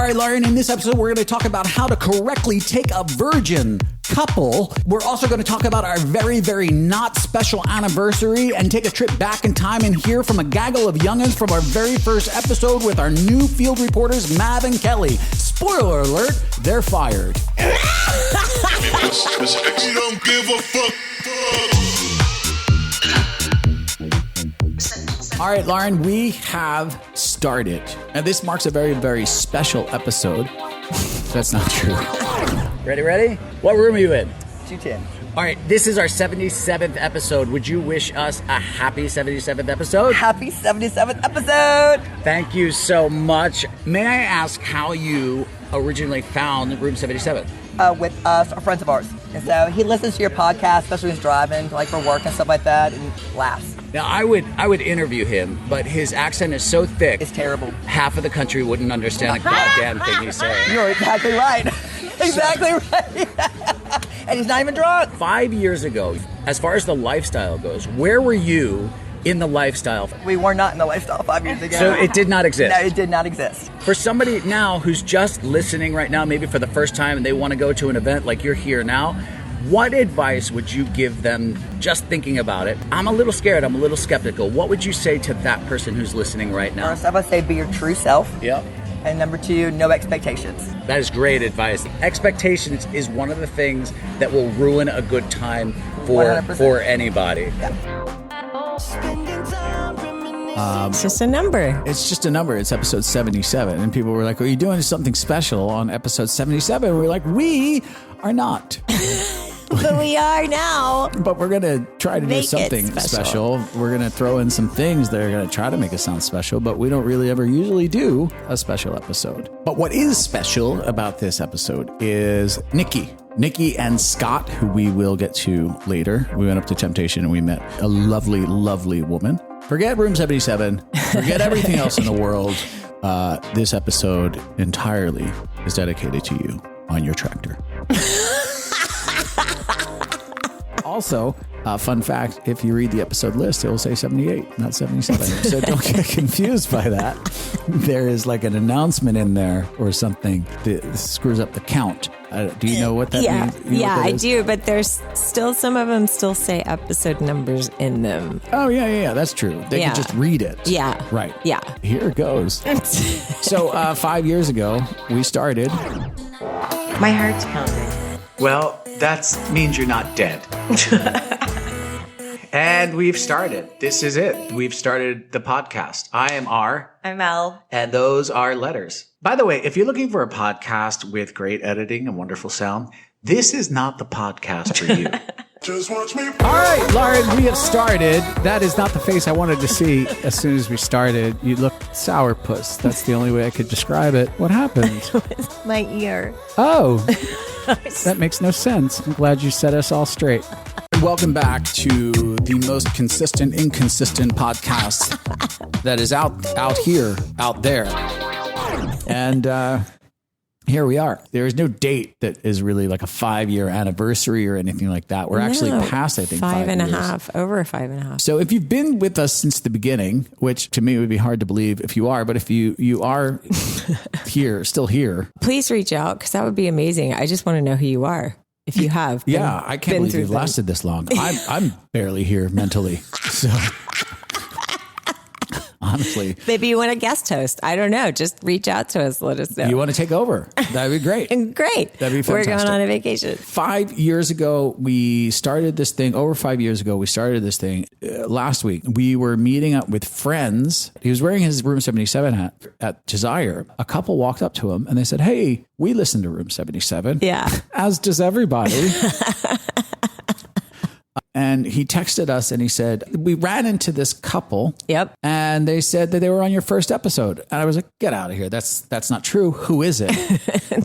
right, Lauren, in this episode, we're going to talk about how to correctly take a virgin couple. We're also going to talk about our very, very not special anniversary and take a trip back in time and hear from a gaggle of youngins from our very first episode with our new field reporters, Mav and Kelly. Spoiler alert, they're fired. We don't give a fuck. All right, Lauren, we have started. And this marks a very, very special episode. That's not true. Ready? What room are you in? 210. All right, this is our 77th episode. Would you wish us a happy 77th episode? Happy 77th episode. Thank you so much. May I ask how you originally found Room 77? With friends of ours. And so he listens to your podcast, especially when he's driving, like for work and stuff like that, and laughs. Now, I would interview him, but his accent is so thick. It's terrible. Half of the country wouldn't understand a goddamn thing he's saying. You're exactly right. Exactly right. And he's not even drunk. 5 years ago, as far as the lifestyle goes, where were you in the lifestyle? We were not in the lifestyle 5 years ago. So it did not exist? No, it did not exist. For somebody now who's just listening right now, maybe for the first time, and they want to go to an event like you're here now, what advice would you give them just thinking about it? I'm a little scared. I'm a little skeptical. What would you say to that person who's listening right now? First, I would say be your true self. Yep. And number two, no expectations. That is great advice. Expectations is one of the things that will ruin a good time for 100%. anybody. Yeah. It's just a number. It's just a number. It's episode 77. And people were like, are you doing something special on episode 77? And we're like, we are not. But we are now. But we're going to try to do Make it something special. We're going to throw in some things that are going to try to make us sound special, but we don't really ever usually do a special episode. But what is special about this episode is Nikki and Scott, who we will get to later. We went up to Temptation and we met a lovely, lovely woman. Forget Room 77. Forget everything else in the world. This episode entirely is dedicated to you on your tractor. Also, fun fact, if you read the episode list, it will say 78, not 77. So don't get confused by that. There is like an announcement in there or something that screws up the count. Do you know what that means? You know what that I is? do, but there's still some of them still say episode numbers in them. Oh, yeah, that's true. They can just read it. Yeah. Right. Yeah. Here it goes. So 5 years ago, we started. My heart's pounding. Well, that means you're not dead. And we've started. This is it. We've started the podcast. I am R. I'm L. And those are letters. By the way, if you're looking for a podcast with great editing and wonderful sound, this is not the podcast for you. Just watch me. All right, Lauren, we have started. That is not the face I wanted to see as soon as we started. You look sourpuss. That's the only way I could describe it. What happened? My ear. Oh, that makes no sense. I'm glad you set us all straight. Welcome back to the most consistent, inconsistent podcast that is out there. And here we are. There is no date that is really like a 5-year anniversary or anything like that. We're actually past, I think, 5 and a years. half, over 5.5. So if you've been with us since the beginning, which to me would be hard to believe if you are, but if you are still here. Please reach out because that would be amazing. I just want to know who you are. If you have. Yeah, I can't believe you've lasted this long. I'm barely here mentally. So honestly. Maybe you want a guest host. I don't know. Just reach out to us. Let us know. You want to take over? That'd be great. Great. That'd be fantastic. We're going on a vacation. 5 years ago, we started this thing. Over 5 years ago, we started this thing. Last week, we were meeting up with friends. He was wearing his Room 77 hat at Desire. A couple walked up to him and they said, "Hey, we listen to Room 77." Yeah. As does everybody. And he texted us and he said, we ran into this couple. Yep. And they said that they were on your first episode. And I was like, get out of here. That's not true. Who is it?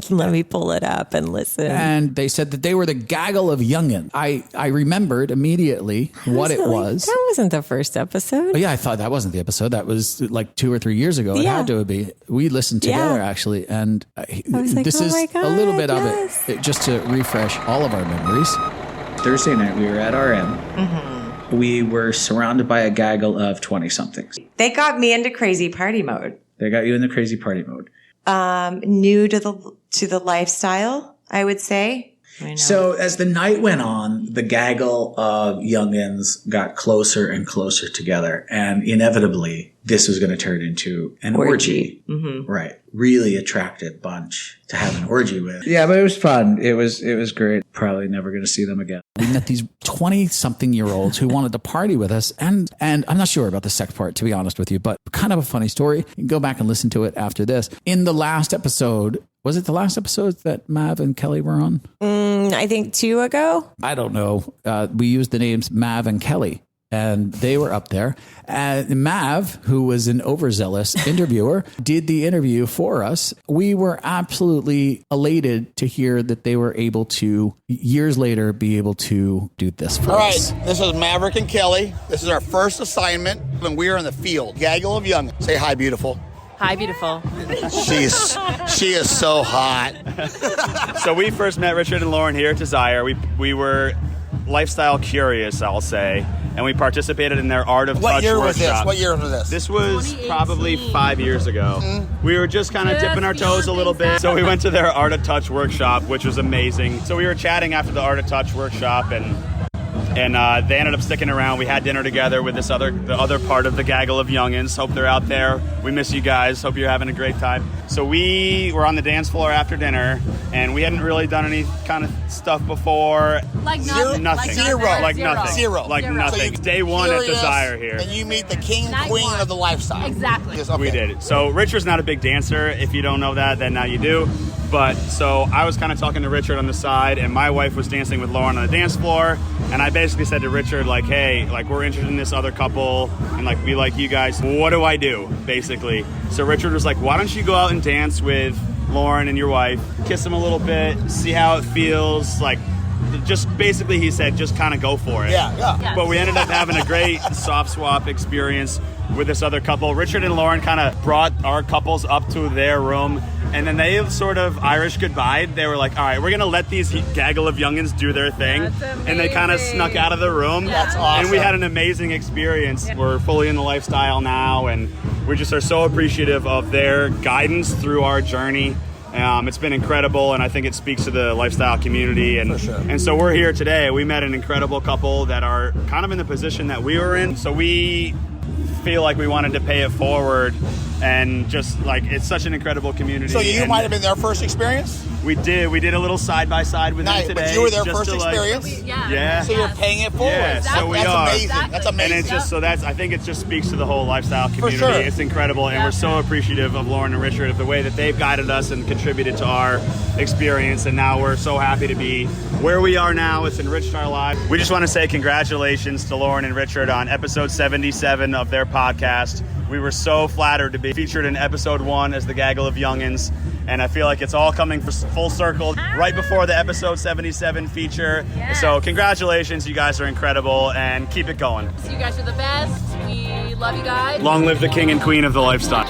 Let me pull it up and listen. And they said that they were the gaggle of youngin. I remembered immediately what it was. That wasn't the first episode. Oh, yeah, I thought that wasn't the episode. That was like 2 or 3 years ago. It had to be. We listened together, actually. And this is a little bit of it, just to refresh all of our memories. Thursday night, we were at RM. Mm-hmm. We were surrounded by a gaggle of 20-somethings. They got me into crazy party mode. They got you in the crazy party mode. new to the lifestyle, I would say. I know. So as the night went on, the gaggle of youngins got closer and closer together, and inevitably this was going to turn into an orgy. Mm-hmm. Right. Really attractive bunch to have an orgy with. Yeah, but it was fun. It was great. Probably never going to see them again. We met these 20-something-year-olds who wanted to party with us. And I'm not sure about the sex part, to be honest with you, but kind of a funny story. You can go back and listen to it after this. In the last episode, was it the last episode that Mav and Kelly were on? I think 2 ago. I don't know. We used the names Mav and Kelly. And they were up there. And Mav, who was an overzealous interviewer, did the interview for us. We were absolutely elated to hear that they were able to, years later, be able to do this for us. All right, this is Maverick and Kelly. This is our first assignment, and we are in the field. Gaggle of young. Say hi, beautiful. Hi, beautiful. She is so hot. So we first met Richard and Lauren here at Desire. We were lifestyle curious, I'll say, and we participated in their Art of Touch workshop. What year was this? This was probably 5 years ago. Mm-hmm. We were just kind of dipping our toes a little bit. So we went to their Art of Touch workshop, which was amazing. So we were chatting after the Art of Touch workshop, and they ended up sticking around. We had dinner together with the other part of the gaggle of youngins. Hope they're out there. We miss you guys. Hope you're having a great time. So we were on the dance floor after dinner, and we hadn't really done any kind of stuff before. Like nothing. Nothing. Zero. Like nothing. Zero. Like Zero. nothing. So Day one at curious, Desire here. And you meet the king and Night queen one. of the lifestyle. Exactly. Yes, okay. We did. So Richard's not a big dancer. If you don't know that, then now you do. But so I was kind of talking to Richard on the side, and my wife was dancing with Lauren on the dance floor. And I basically said to Richard, like, hey, like, we're interested in this other couple, and like, we like you guys. What do I do, basically? So Richard was like, why don't you go out and dance with Lauren and your wife, kiss them a little bit, see how it feels, like, just basically he said, just kind of go for it. Yeah. But we ended up having a great soft swap experience with this other couple. Richard and Lauren kind of brought our couples up to their room, and then they sort of Irish goodbye. They were like, all right, we're going to let these gaggle of youngins do their thing. And they kind of snuck out of the room. That's awesome. And we had an amazing experience. We're fully in the lifestyle now, and we just are so appreciative of their guidance through our journey. It's been incredible, and I think it speaks to the lifestyle community. And, For sure. and so we're here today. We met an incredible couple that are kind of in the position that we were in. So we feel like we wanted to pay it forward, and just like, it's such an incredible community. So you And might have been their first experience? We did a little side by side with them today. But you were their just first to, like, experience? Yeah. So you're paying it forward. Yeah, so we That's are. amazing. That's amazing. And it's just I think it just speaks to the whole lifestyle community. sure. It's incredible, and we're so appreciative of Lauren and Richard, of the way that they've guided us and contributed to our experience. And now we're so happy to be where we are now. It's enriched our lives. We just want to say congratulations to Lauren and Richard on episode 77 of their podcast. We were so flattered to be featured in episode 1 as the Gaggle of Youngins, and I feel like it's all coming full circle right before the episode 77 feature. Yes. So congratulations, you guys are incredible, and keep it going. So you guys are the best. We love you guys. Long live the king and queen of the lifestyle.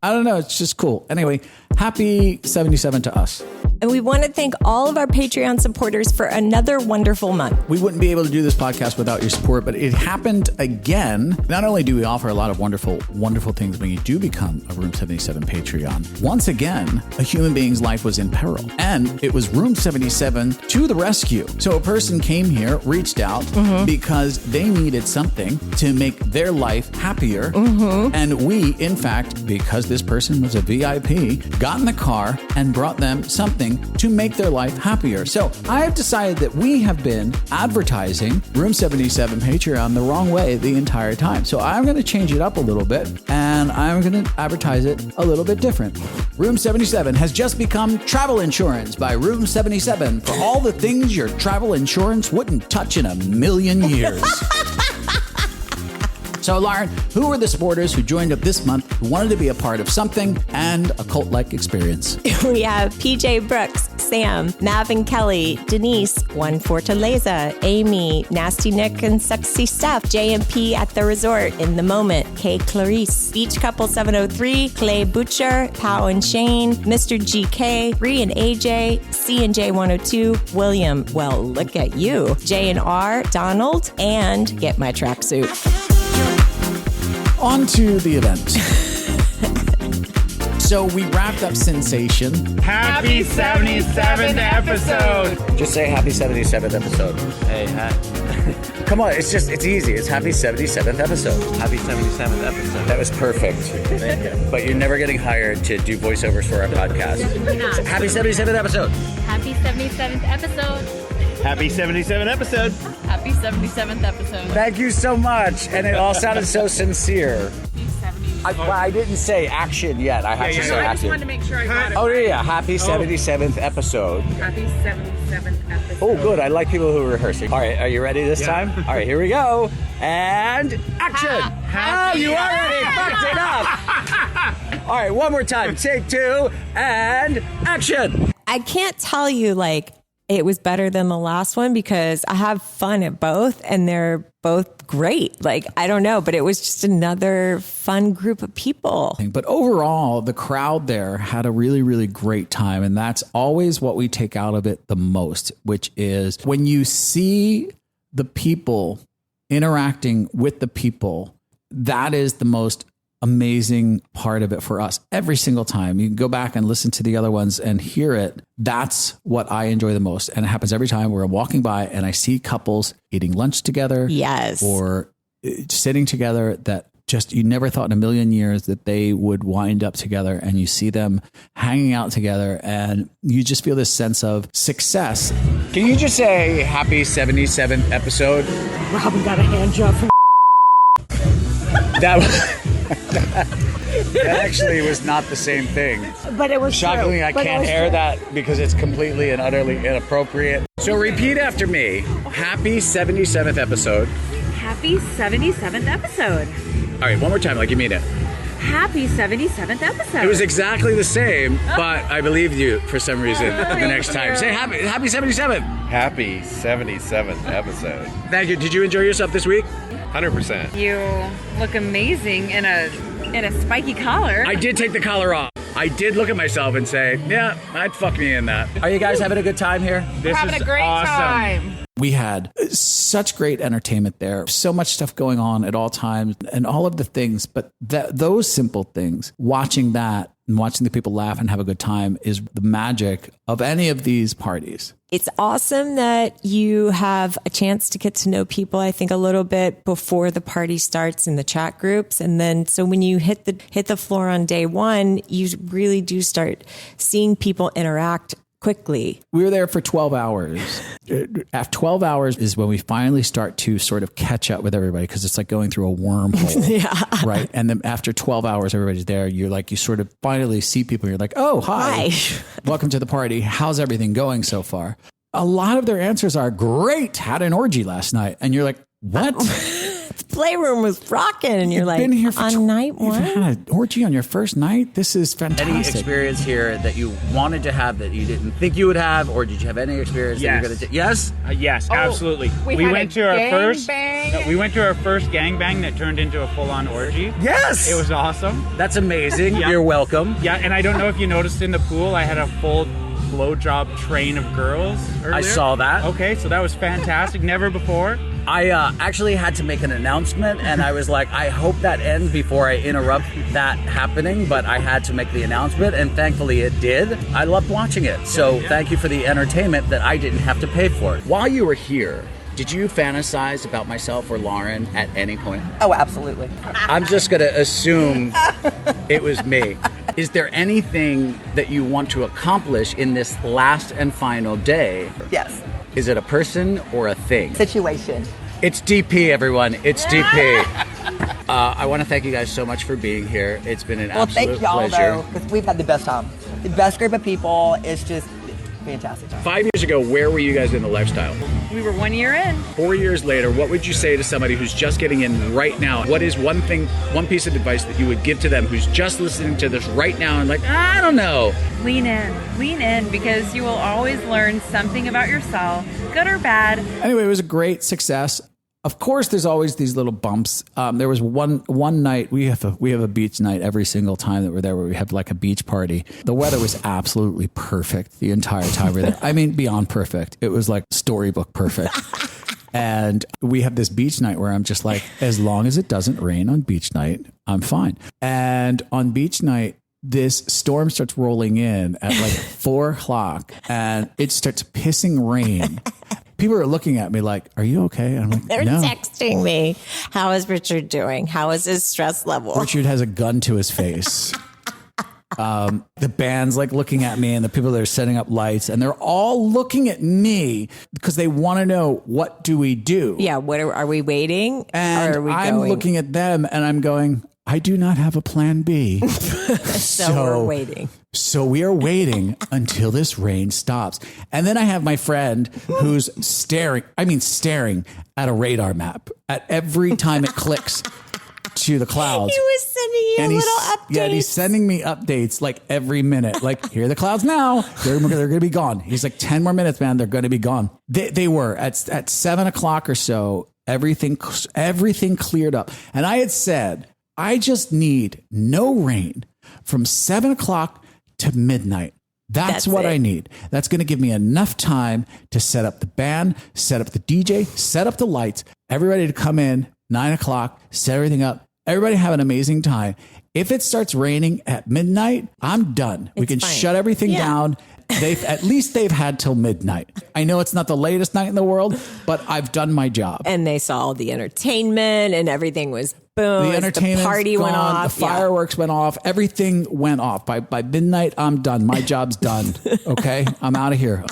I don't know. It's just cool. Anyway, happy 77 to us. And we want to thank all of our Patreon supporters for another wonderful month. We wouldn't be able to do this podcast without your support, but it happened again. Not only do we offer a lot of wonderful, wonderful things when you do become a Room 77 Patreon, once again, a human being's life was in peril. And it was Room 77 to the rescue. So a person came here, reached out because they needed something to make their life happier. And we, in fact, because this person was a VIP, got in the car and brought them something to make their life happier. So I have decided that we have been advertising Room 77 Patreon the wrong way the entire time. So I'm going to change it up a little bit, and I'm going to advertise it a little bit different. Room 77 has just become travel insurance by Room 77 for all the things your travel insurance wouldn't touch in a million years. So, Lauren, who were the supporters who joined up this month who wanted to be a part of something and a cult-like experience? We have PJ Brooks, Sam, Mav and Kelly, Denise, One Fortaleza, Amy, Nasty Nick and Sexy Steph, JMP at the Resort, In the Moment, Kay Clarice, Beach Couple 703, Clay Butcher, Pow and Shane, Mr. GK, Ree and AJ, C and J 102, William, well, look at you, J and R, Donald, and Get My Tracksuit. On to the event. So we wrapped up Sensation. Happy 77th episode. Just say happy 77th episode. Hey, Come on, it's easy. It's happy 77th episode. happy 77th episode. That was perfect. Thank you. But you're never getting hired to do voiceovers for our podcast. Happy 77th episode. Happy 77th episode. Happy 77th episode. Happy 77th episode. Thank you so much. And it all sounded so sincere. I didn't say action yet. I have to say I just action. wanted to make sure I got it. Oh, yeah. Happy 77th episode. Happy 77th episode. Oh, good. I like people who rehearse. All right. Are you ready this time? All right. Here we go. And action. You already fucked it up. All right. One more time. Take two. And action. I can't tell you like it was better than the last one because I have fun at both and they're both great. Like, I don't know, but it was just another fun group of people. But overall, the crowd there had a really, really great time. And that's always what we take out of it the most, which is when you see the people interacting with the people, that is the most amazing part of it for us every single time. You can go back and listen to the other ones and hear it. That's what I enjoy the most. And it happens every time we're walking by and I see couples eating lunch together. Yes. Or sitting together that just you never thought in a million years that they would wind up together, and you see them hanging out together and you just feel this sense of success. Can you just say happy 77th episode? Robin got a hand job from That actually was not the same thing. But it was shockingly, true. I can't air that because it's completely and utterly inappropriate. So repeat after me. Happy 77th episode. Happy 77th episode. All right, one more time like you mean it. Happy 77th episode. It was exactly the same, but I believed you for some reason the next time. Say happy 77th. Happy 77th episode. Thank you. Did you enjoy yourself this week? 100%. You look amazing in a spiky collar. I did take the collar off. I did look at myself and say, yeah, I'd fuck me in that. Are you guys having a good time here? We're having a great time. We had such great entertainment there, so much stuff going on at all times and all of the things. But those simple things, watching that and watching the people laugh and have a good time is the magic of any of these parties. It's awesome that you have a chance to get to know people, I think, a little bit before the party starts in the chat groups. And then so when you hit the floor on day one, you really do start seeing people interact quickly. We were there for 12 hours. After 12 hours is when we finally start to sort of catch up with everybody because it's like going through a wormhole. Yeah. Right. And then after 12 hours, everybody's there. You're like, you sort of finally see people. And you're like, oh, hi. Welcome to the party. How's everything going so far? A lot of their answers are great. Had an orgy last night. And you're like, what? The playroom was rocking. And you're like, been here for on night You've one? had an orgy on your first night? This is fantastic. Any experience here that you wanted to have that you didn't think you would have, or did you have any experience that you're going to Yes? Yes, absolutely. We went to our first gangbang that turned into a full-on orgy. Yes! It was awesome. That's amazing. Yeah. You're welcome. Yeah, and I don't know if you noticed in the pool, I had a full blowjob train of girls earlier. I saw that. Okay, so that was fantastic. Never before. I actually had to make an announcement, and I was like, I hope that ends before I interrupt that happening, but I had to make the announcement, and thankfully it did. I loved watching it, so thank you for the entertainment that I didn't have to pay for. While you were here, did you fantasize about myself or Lauren at any point? Oh, absolutely. I'm just going to assume it was me. Is there anything that you want to accomplish in this last and final day? Yes. Is it a person or a thing? Situation. It's DP, everyone. It's DP. I want to thank you guys so much for being here. It's been an absolute thank y'all, pleasure. though, because we've had the best time. The best group of people. It's just fantastic time. 5 years ago, where were you guys in the lifestyle? We were 1 year in. 4 years later, what would you say to somebody who's just getting in right now? What is one piece of advice that you would give to them who's just listening to this right now and like, I don't know? Lean in, because you will always learn something about yourself, good or bad. Anyway, it was a great success. Of course, there's always these little bumps. There was one night we have a beach night every single time that we're there, where we have like a beach party. The weather was absolutely perfect the entire time we were there. I mean, beyond perfect. It was like storybook perfect. And we have this beach night where I'm just like, as long as it doesn't rain on beach night, I'm fine. And on beach night, this storm starts rolling in at like 4 o'clock and it starts pissing rain. People are looking at me like, are you okay? And I'm like, They're no. texting me. How is Richard doing? How is his stress level? Richard has a gun to his face. The band's like looking at me and the people that are setting up lights and they're all looking at me because they want to know, what do we do? Yeah. What are we waiting? And or are we I'm going? looking at them and I'm going, I do not have a plan B. so we're waiting. So we are waiting until this rain stops. And then I have my friend who's staring at a radar map at every time it clicks to the clouds. He was sending you and little updates. Yeah, he's sending me updates like every minute. Like, here are the clouds now. They're going to be gone. He's like, 10 more minutes, man. They're going to be gone. They were at 7 o'clock or so. Everything cleared up. And I had said, I just need no rain from 7 o'clock to midnight. That's what I need. That's going to give me enough time to set up the band, set up the DJ, set up the lights, everybody to come in 9 o'clock, set everything up. Everybody have an amazing time. If it starts raining at midnight, I'm done. We can shut everything down. They've had till midnight. I know it's not the latest night in the world, but I've done my job. And they saw all the entertainment and everything was boom. The entertainment, the party went off. The fireworks went off. Everything went off. By midnight, I'm done. My job's done. Okay, I'm out of here.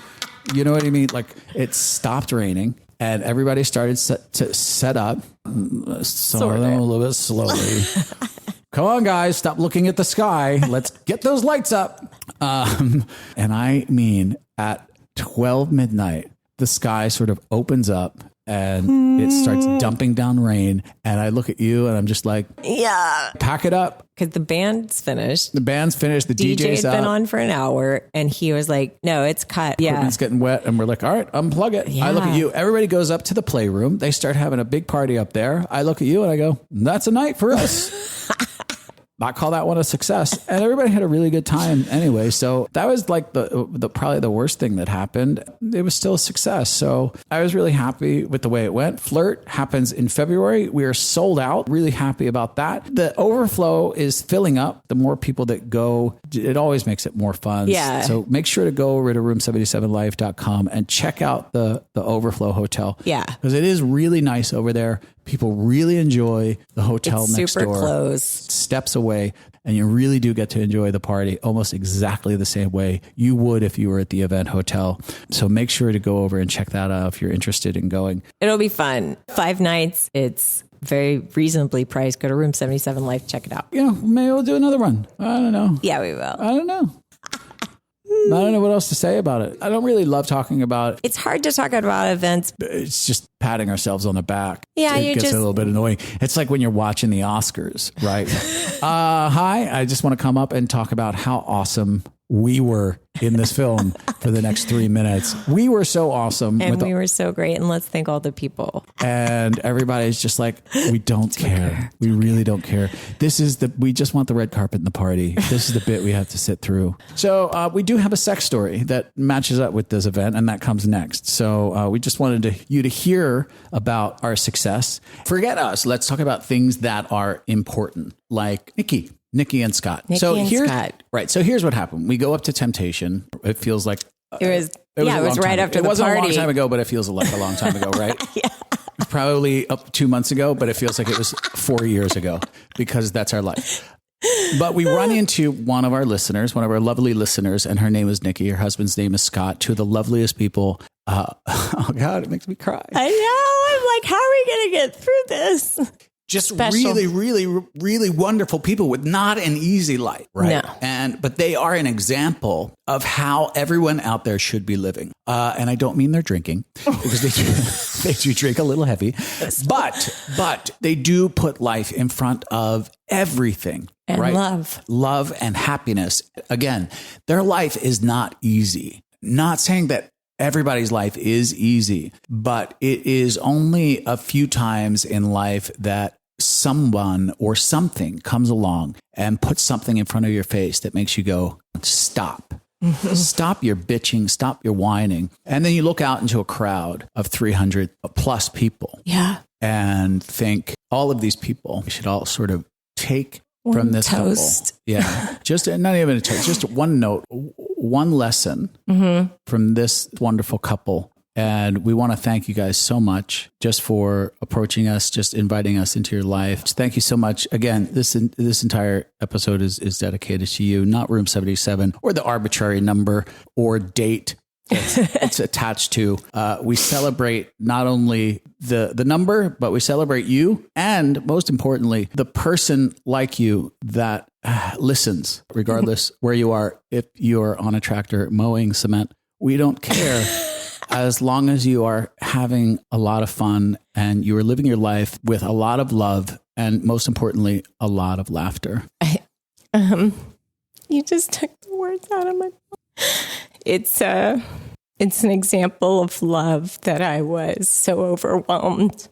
You know what I mean? Like, it stopped raining and everybody started to set up. Some of them a little bit slowly. Come on, guys, stop looking at the sky. Let's get those lights up. And I mean, at 12 midnight, the sky sort of opens up and it starts dumping down rain. And I look at you and I'm just like, yeah, pack it up. Because the band's finished. The band's finished. The DJ's had been up. on for an hour and he was like, no, it's cut. Yeah. Equipment's getting wet. And we're like, all right, unplug it. Yeah. I look at you. Everybody goes up to the playroom. They start having a big party up there. I look at you and I go, that's a night for us. I call that one a success, and everybody had a really good time anyway. So that was like the probably the worst thing that happened. It was still a success. So I was really happy with the way it went. Flirt happens in February. We are sold out. Really happy about that. The overflow is filling up. The more people that go, it always makes it more fun. Yeah. So make sure to go over to room77life.com and check out the overflow hotel. Yeah. Because it is really nice over there. People really enjoy the hotel it's next super door. Close. Steps away. And you really do get to enjoy the party almost exactly the same way you would if you were at the event hotel. So make sure to go over and check that out if you're interested in going. It'll be fun. 5 nights. It's very reasonably priced. Go to Room 77 Life. Check it out. You know, maybe we'll do another one. I don't know. Yeah, we will. I don't know. I don't know what else to say about it. I don't really love talking about it. It's hard to talk about events. It's just patting ourselves on the back. Yeah, it gets a little bit annoying. It's like when you're watching the Oscars, right? Hi, I just want to come up and talk about how awesome we were in this film for the next 3 minutes. We were so awesome. And we were so great. And let's thank all the people. And everybody's just like, we don't care. We really don't care. We just want the red carpet and the party. This is the bit we have to sit through. So we do have a sex story that matches up with this event, and that comes next. So we just wanted you to hear about our success. Forget us. Let's talk about things that are important, like Nikki and Scott. Scott. Right. So here's what happened. We go up to Temptation. It feels like it was right after the party. It wasn't a long time ago, but it feels like a long time ago, right? Yeah. Probably up 2 months ago, but it feels like it was 4 years ago because that's our life. But we run into one of our lovely listeners, and her name is Nikki. Her husband's name is Scott. Two of the loveliest people. Oh God, it makes me cry. I know. I'm like, how are we going to get through this? Just Special. really, really, really wonderful people with not an easy life, right? No. But they are an example of how everyone out there should be living. And I don't mean they're drinking because they do drink a little heavy, but they do put life in front of everything. And right? love and happiness. Again, their life is not easy. Not saying that everybody's life is easy, but it is only a few times in life that someone or something comes along and puts something in front of your face that makes you go, stop. Stop your bitching, stop your whining. And then you look out into a crowd of 300 plus people. Yeah. And think all of these people should all sort of take from this toast. couple. Yeah. Just not even a toast, just one note, one lesson from this wonderful couple. And we want to thank you guys so much just for approaching us, just inviting us into your life. Thank you so much. Again, this entire episode is dedicated to you, not Room 77 or the arbitrary number or date it's attached to. We celebrate not only the number, but we celebrate you. And most importantly, the person like you that listens, regardless where you are. If you're on a tractor mowing cement, we don't care. As long as you are having a lot of fun and you are living your life with a lot of love and most importantly, a lot of laughter. You just took the words out of my mouth. It's an example of love that I was so overwhelmed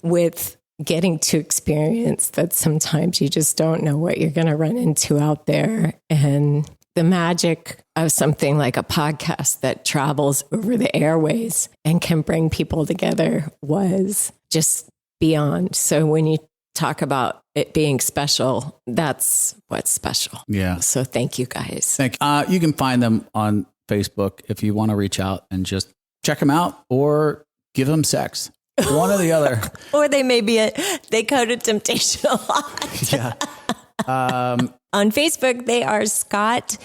with getting to experience that sometimes you just don't know what you're going to run into out there. And the magic of something like a podcast that travels over the airways and can bring people together was just beyond. So when you talk about it being special, that's what's special. Yeah. So thank you guys. Thank you. You can find them on Facebook if you want to reach out and just check them out or give them sex. One or the other. Or they may be they coded temptation a lot. Yeah. On Facebook, they are Scott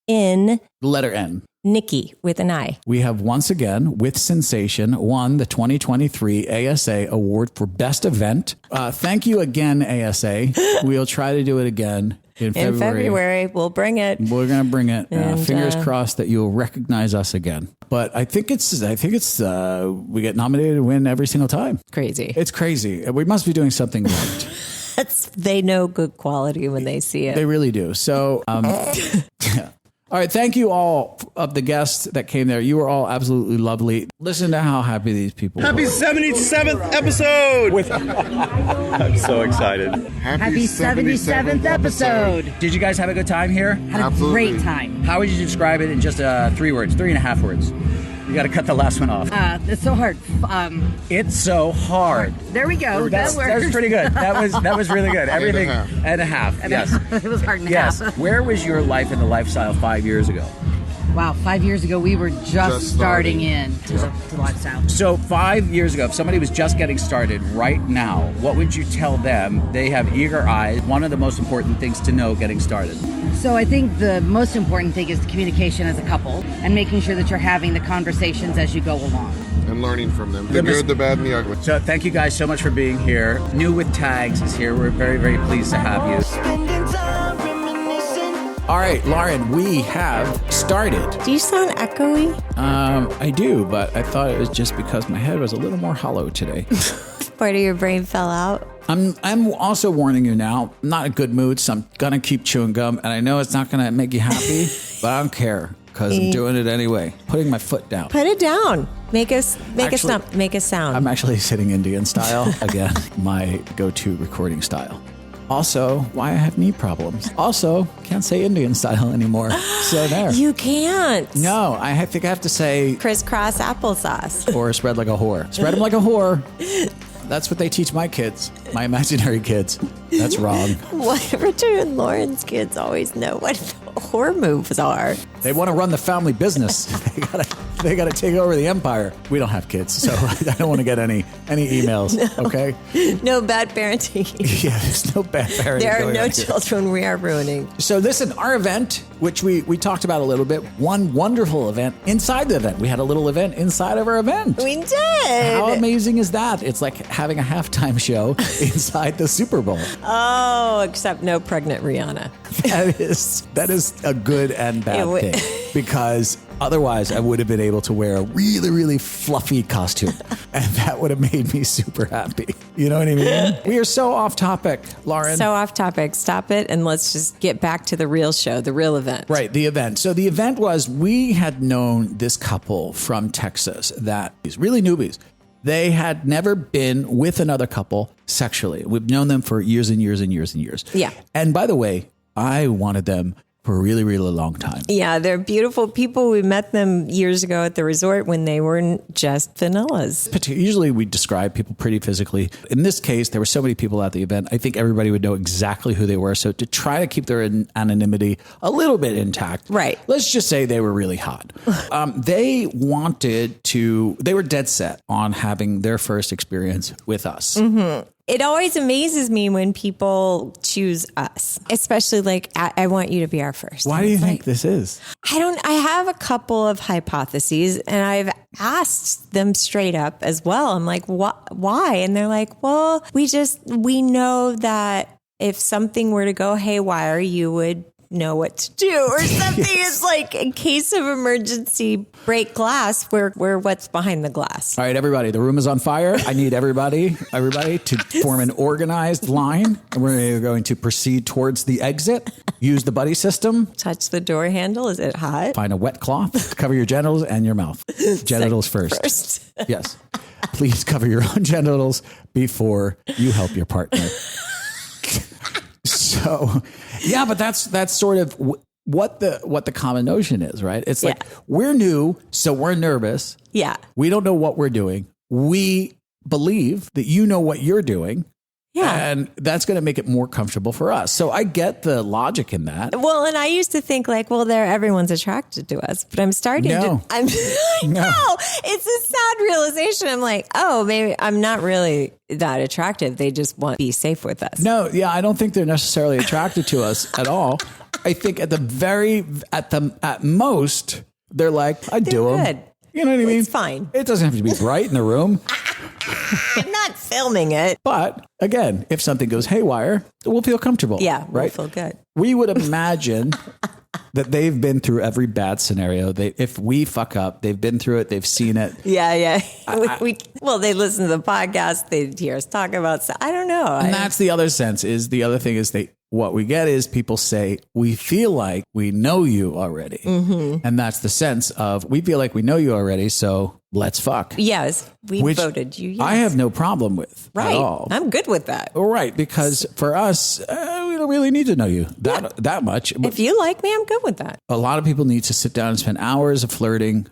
in letter N. Nikki with an I. We have once again, with sensation, won the 2023 ASA Award for Best Event. Thank you again, ASA. We'll try to do it again in February. In February, we'll bring it. We're going to bring it. And, fingers crossed that you'll recognize us again. But I think it's we get nominated and win every single time. Crazy. It's crazy. We must be doing something right. They know good quality when they see it. They really do. So, yeah. All right. Thank you all of the guests that came there. You were all absolutely lovely. Listen to how happy these people were. Happy 77th episode. I'm so excited. Happy 77th episode. Did you guys have a good time here? Had a great time. How would you describe it in just 3 words, 3.5 words? You got to cut the last one off. It's so hard. It's so hard. There we go. That was pretty good. That was really good. Everything and a half. Yes. It was hard and a half. Yes. Where was your life in the lifestyle 5 years ago? Wow, 5 years ago, we were just starting into the lifestyle. So 5 years ago, if somebody was just getting started right now, what would you tell them? They have eager eyes. One of the most important things to know getting started. So I think the most important thing is the communication as a couple and making sure that you're having the conversations as you go along. And learning from them. The good, the bad, and the ugly. So thank you guys so much for being here. New with Tags is here. We're very, very pleased to have you. All right, Lauren, we have started. Do you sound echoey? I do, but I thought it was just because my head was a little more hollow today. Part of your brain fell out. I'm also warning you now. I'm not in a good mood, so I'm gonna keep chewing gum, and I know it's not gonna make you happy, but I don't care because I'm doing it anyway. Putting my foot down. Put it down. Make a sound. I'm actually sitting Indian style again, my go-to recording style. Also, why I have knee problems. Also, can't say Indian style anymore. So there. You can't. No, I think I have to say crisscross applesauce. Or spread like a whore. Spread them like a whore. That's what they teach my kids, my imaginary kids. That's wrong. What Richard and Lauren's kids always know what whore moves are. They want to run the family business. They gotta take over the empire. We don't have kids, so I don't want to get any emails. No. Okay. No bad parenting. Yeah, there's no bad parenting. There are no children we are ruining. So listen, our event, which we talked about a little bit, one wonderful event inside the event. We had a little event inside of our event. We did. How amazing is that? It's like having a halftime show inside the Super Bowl. Oh, except no pregnant Rihanna. That is a good and bad thing, because otherwise I would have been able to wear a really, really fluffy costume, and that would have made me super happy. You know what I mean? We are so off topic, Lauren. So off topic. Stop it, and let's just get back to the real show, the real event. Right, the event. So the event was, we had known this couple from Texas that is really newbies. They had never been with another couple sexually. We've known them for years and years and years and years. Yeah. And by the way, I wanted them for a really, really long time. Yeah, they're beautiful people. We met them years ago at the resort when they weren't just vanillas. Usually we describe people pretty physically. In this case, there were so many people at the event. I think everybody would know exactly who they were. So to try to keep their anonymity a little bit intact, right? Let's just say they were really hot. They were dead set on having their first experience with us. Mm-hmm. It always amazes me when people choose us, especially like, I want you to be our first. Why do you think this is? I have a couple of hypotheses, and I've asked them straight up as well. I'm like, why? And they're like, well, we know that if something were to go haywire, you would know what to do or something. It's like, in case of emergency, break glass, we're what's behind the glass. All right, everybody, the room is on fire. I need everybody to form an organized line. And we're going to proceed towards the exit. Use the buddy system. Touch the door handle. Is it hot? Find a wet cloth. Cover your genitals and your mouth. Genitals first. Yes. Please cover your own genitals before you help your partner. So, yeah, but that's sort of what the common notion is, right? It's like, we're new, so we're nervous. Yeah. We don't know what we're doing. We believe that you know what you're doing. Yeah. And that's going to make it more comfortable for us. So I get the logic in that. Well, and I used to think like, well, everyone's attracted to us, but I'm starting to. I know. It's a sad realization. I'm like, oh, maybe I'm not really that attractive. They just want to be safe with us. No, yeah, I don't think they're necessarily attracted to us at all. I think at most, they're like, I do them. You know what I mean? It's fine. It doesn't have to be bright in the room. I'm not filming it. But again, if something goes haywire, we'll feel comfortable. Yeah, right? We'll feel good. We would imagine that they've been through every bad scenario. If we fuck up, they've been through it. They've seen it. Yeah. They listen to the podcast. They hear us talk about stuff. I don't know. And that's the other sense the other thing is what we get is people say, we feel like we know you already. Mm-hmm. And that's the sense of, we feel like we know you already, so let's fuck. Yes, we voted you. Yes. I have no problem with at all. I'm good with that. Right, because for us, we don't really need to know you that much. But if you like me, I'm good with that. A lot of people need to sit down and spend hours of flirting.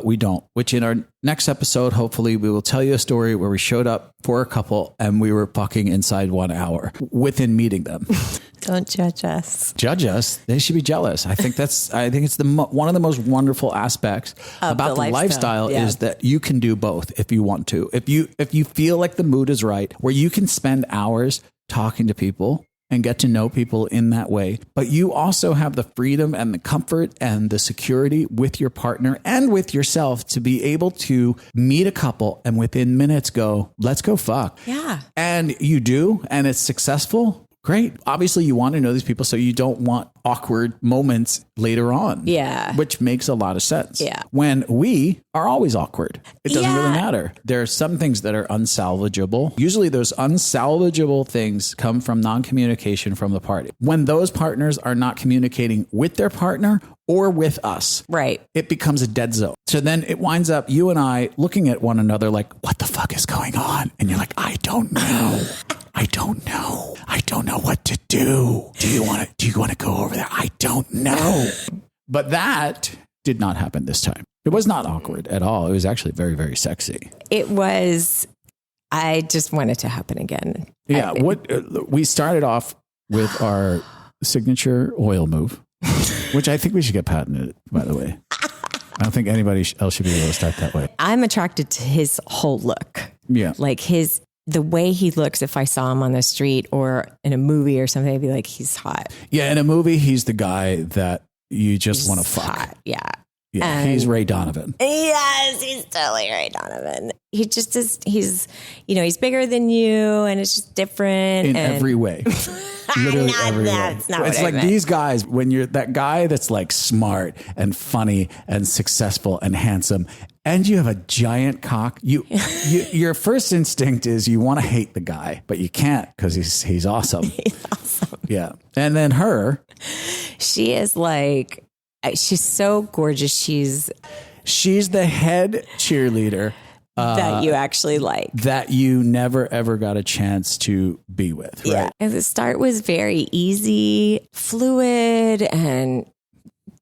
We don't, which in our next episode, hopefully we will tell you a story where we showed up for a couple and we were fucking inside 1 hour within meeting them. Don't judge us. Judge us. They should be jealous. I think it's one of the most wonderful aspects about the lifestyle is that you can do both if you want to. If you feel like the mood is right, where you can spend hours talking to people and get to know people in that way. But you also have the freedom and the comfort and the security with your partner and with yourself to be able to meet a couple and within minutes go, let's go fuck. Yeah. And you do, and it's successful. Great. Obviously, you want to know these people, so you don't want awkward moments later on. Yeah. Which makes a lot of sense. Yeah. When we are always awkward. It doesn't really matter. There are some things that are unsalvageable. Usually those unsalvageable things come from non-communication from the party. When those partners are not communicating with their partner or with us, right, it becomes a dead zone. So then it winds up you and I looking at one another like, what the fuck is going on? And you're like, I don't know. I don't know. I don't know what to do. Do you want to go over there? I don't know. But that did not happen this time. It was not awkward at all. It was actually very, very sexy. It was. I just want it to happen again. Yeah. We started off with our signature oil move, which I think we should get patented, by the way. I don't think anybody else should be able to start that way. I'm attracted to his whole look. Yeah. Like the way he looks, if I saw him on the street or in a movie or something, I'd be like, he's hot. Yeah, in a movie, he's the guy that you just want to fuck. Hot. Yeah. Yeah, he's Ray Donovan. Yes, he's totally Ray Donovan. He just is, he's bigger than you and it's just different. In every way. Literally every way. It's not it's what like I meant. These guys, when you're that guy that's like smart and funny and successful and handsome, and you have a giant cock, your first instinct is you want to hate the guy, but you can't because he's awesome. He's awesome. Yeah. And then she is like, she's so gorgeous. She's the head cheerleader that you actually like. That you never, ever got a chance to be with, right? Yeah. And the start was very easy, fluid, and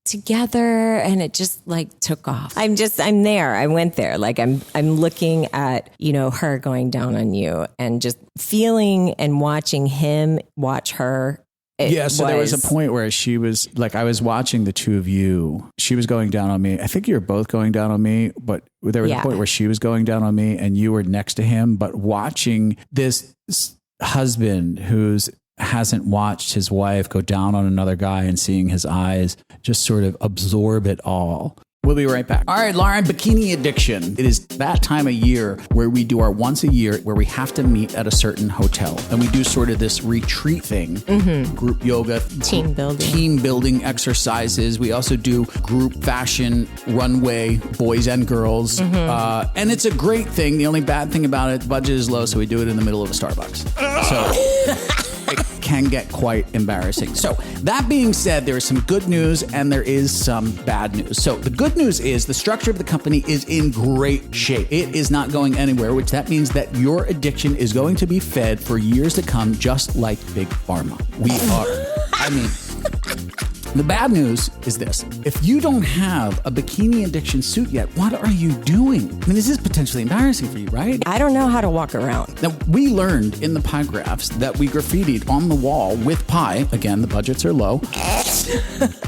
together, and it just like took off. I'm there. I went there. Like I'm looking at, her going down on you and just feeling and watching him watch her. So there was a point where she was like, I was watching the two of you. She was going down on me. I think you were both going down on me, but there was a point where she was going down on me and you were next to him. But watching this husband who's hasn't watched his wife go down on another guy and seeing his eyes just sort of absorb it all. We'll be right back. All right, Lauren, bikini addiction. It is that time of year where we do our once a year where we have to meet at a certain hotel. And we do sort of this retreat thing, group yoga, team building exercises. We also do group fashion, runway, boys and girls. And it's a great thing. The only bad thing about it, the budget is low, so we do it in the middle of a Starbucks. So it can get quite embarrassing. So that being said, there is some good news and there is some bad news. So the good news is the structure of the company is in great shape. It is not going anywhere, which that means that your addiction is going to be fed for years to come, just like Big Pharma. The bad news is this. If you don't have a bikini addiction suit yet, what are you doing? I mean, this is potentially embarrassing for you, right? I don't know how to walk around. Now, we learned in the pie graphs that we graffitied on the wall with pie, again, the budgets are low,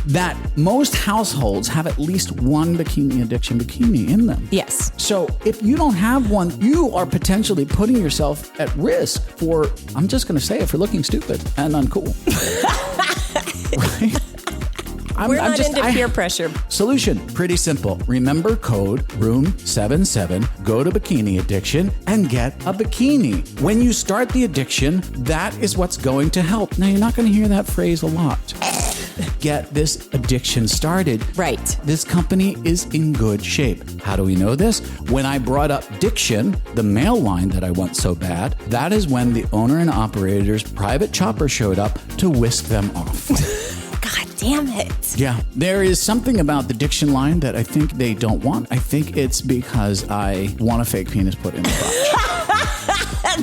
that most households have at least one bikini addiction bikini in them. Yes. So if you don't have one, you are potentially putting yourself at risk for, I'm just going to say it, for looking stupid and uncool. Right? We're not into peer pressure. Solution, pretty simple. Remember code ROOM77, go to Bikini Addiction and get a bikini. When you start the addiction, that is what's going to help. Now, you're not going to hear that phrase a lot. Get this addiction started. Right. This company is in good shape. How do we know this? When I brought up Diction, the mail line that I want so bad, that is when the owner and operator's private chopper showed up to whisk them off. God damn it. Yeah. There is something about the Diction line that I think they don't want. I think it's because I want a fake penis put in the